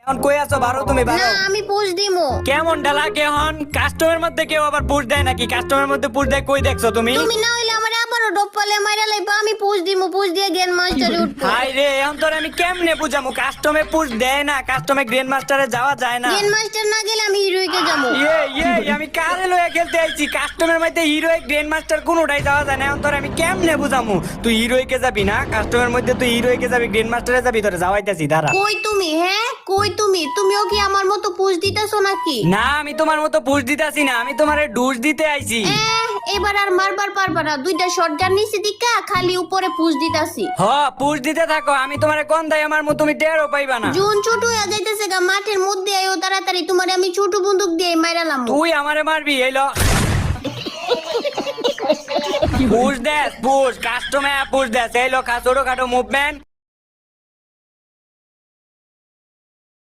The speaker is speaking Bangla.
এখন কই আছো? বারো তুমি না বারো। আমি পুশ দিমু। কেমন ডালাকে হন? কাস্টমের মধ্যে কেউ আবার পুশ দেয় নাকি? কাস্টমের মধ্যে পুশ দেয় কই দেখছো তুমি? তুমি না হইলে আমার আবারও ডপ্পালে মাইরা লাইবা, আমি পুশ দিমু, পুশ দিয়ে গ্র্যান্ড মাস্টারে উঠবো। হাই রে, এখন তোর আমি কেমনে বুঝামু? কাস্টমে পুশ দেয় না, কাস্টমে গ্র্যান্ড মাস্টারে যাওয়া যায় না। গ্র্যান্ড মাস্টার না গেলে আমি হিরোইকে যাবো। আমি কারে লয়ে খেলতে আইছি? কাস্টমের মধ্যে হিরোইক গ্র্যান্ড মাস্টার কোনোটাই যাওয়া যায় না। এখন তোর আমি কেমনে বুঝামু? তুই হিরোইকে যাবি না, কাস্টমের মধ্যে তুই হিরোইকে যাবি, গ্র্যান্ড মাস্টারে যাবি, তোরে যাওয়াইতাছি দাঁড়া। কই তুমি? হ্যাঁ কই তুমি? তুমিও কি আমার মতো পুশ দিতেছো নাকি? না, আমি তোমার মতো পুশ দিতাছি না, আমি তোমারে ডুস দিতে আইছি। এবার আর মারবার পারবা না, দুইটা শটগান নিচে দিকা খালি উপরে পুশ দিতাছি। হ, পুশ দিতে থাকো, আমি তোমারে কোন দাই আমার মতো তুমি টেরও পাইবা না। জুন ছোট হয়ে যাইতেছে গা, মাঠের মধ্যে আইও তাড়াতাড়ি, তোমারে আমি ছোট বন্দুক দিয়ে মাইরালাম। তুই আমারে মারবি? এইলো পুশ দেস, পুশ কাস্টমে পুশ দেস। এইলো ছোট খাটো মুভমেন্ট,